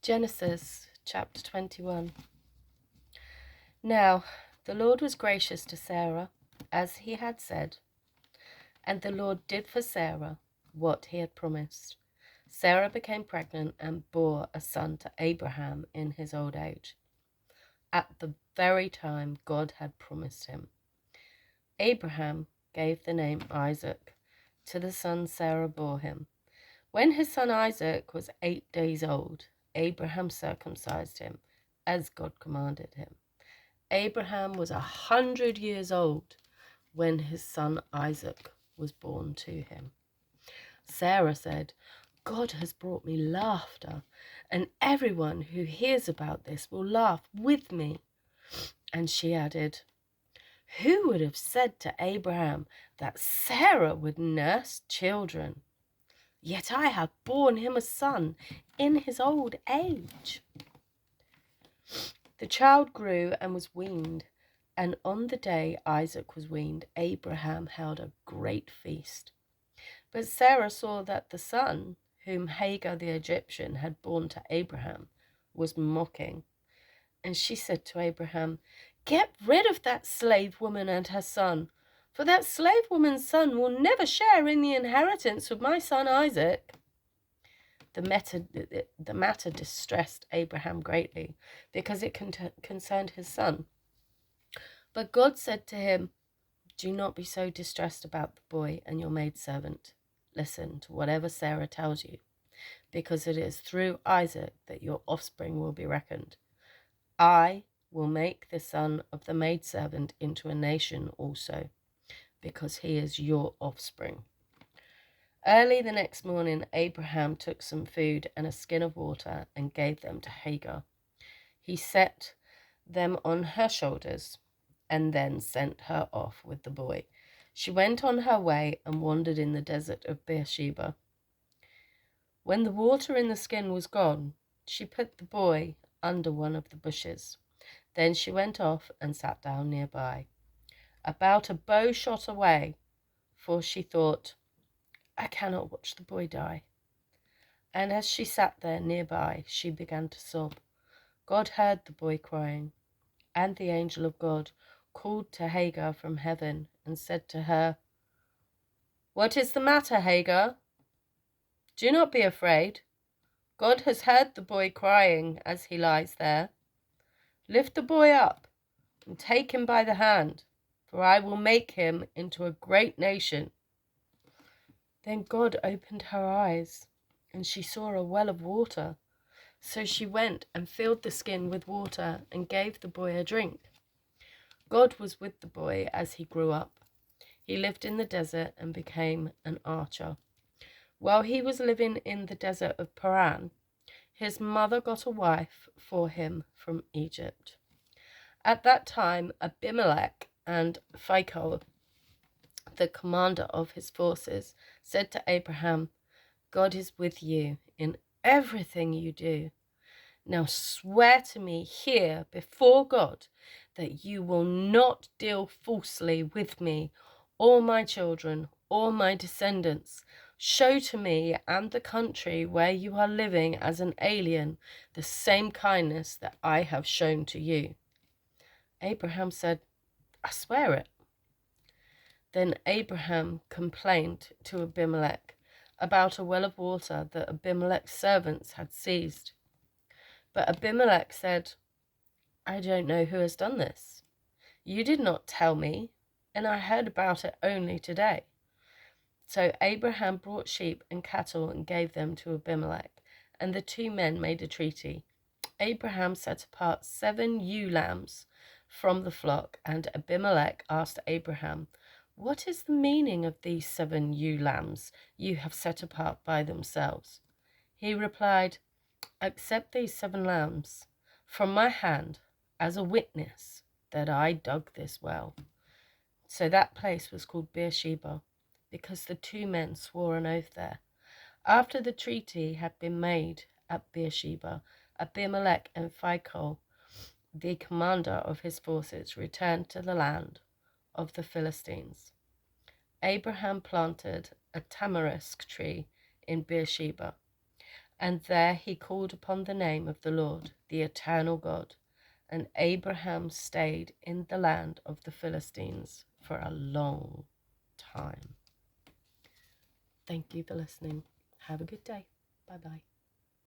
Genesis chapter 21. Now the Lord was gracious to Sarah, as he had said, and the Lord did for Sarah what he had promised. Sarah became pregnant and bore a son to Abraham in his old age, at the very time God had promised him. Abraham gave the name Isaac to the son Sarah bore him. When his son Isaac was 8 days old, Abraham circumcised him, as God commanded him. Abraham was 100 years old when his son Isaac was born to him. Sarah said, "God has brought me laughter, and everyone who hears about this will laugh with me." And she added, "Who would have said to Abraham that Sarah would nurse children? Yet I have borne him a son in his old age." The child grew and was weaned, and on the day Isaac was weaned, Abraham held a great feast. But Sarah saw that the son, whom Hagar the Egyptian had borne to Abraham, was mocking. And she said to Abraham, "Get rid of that slave woman and her son, for that slave woman's son will never share in the inheritance of my son Isaac." The matter distressed Abraham greatly, because it concerned his son. But God said to him, "Do not be so distressed about the boy and your maidservant. Listen to whatever Sarah tells you, because it is through Isaac that your offspring will be reckoned. I will make the son of the maidservant into a nation also, because he is your offspring." Early the next morning, Abraham took some food and a skin of water and gave them to Hagar. He set them on her shoulders and then sent her off with the boy. She went on her way and wandered in the desert of Beersheba. When the water in the skin was gone, she put the boy under one of the bushes. Then she went off and sat down nearby, about a bow shot away, for she thought, "I cannot watch the boy die." And as she sat there nearby, she began to sob. God heard the boy crying, and the angel of God called to Hagar from heaven and said to her, "What is the matter, Hagar? Do not be afraid. God has heard the boy crying as he lies there. Lift the boy up and take him by the hand, for I will make him into a great nation." Then God opened her eyes, and she saw a well of water. So she went and filled the skin with water and gave the boy a drink. God was with the boy as he grew up. He lived in the desert and became an archer. While he was living in the desert of Paran, his mother got a wife for him from Egypt. At that time, Abimelech and Phicol, the commander of his forces, said to Abraham, "God is with you in everything you do. Now swear to me here before God that you will not deal falsely with me or my children or my descendants. Show to me and the country where you are living as an alien the same kindness that I have shown to you." Abraham said, "I swear it." Then Abraham complained to Abimelech about a well of water that Abimelech's servants had seized. But Abimelech said, "I don't know who has done this. You did not tell me, and I heard about it only today." So Abraham brought sheep and cattle and gave them to Abimelech, and the two men made a treaty. Abraham set apart 7 ewe lambs from the flock, and Abimelech asked Abraham, "What is the meaning of these 7 ewe lambs you have set apart by themselves?" He replied, "Accept these 7 lambs from my hand as a witness that I dug this well." So that place was called Beersheba, because the two men swore an oath there. After the treaty had been made at Beersheba, Abimelech and Phicol, the commander of his forces, returned to the land of the Philistines. Abraham planted a tamarisk tree in Beersheba, And there he called upon the name of the Lord, the eternal God. And Abraham stayed in the land of the Philistines for a long time. Thank you for listening. Have a good day. Bye-bye.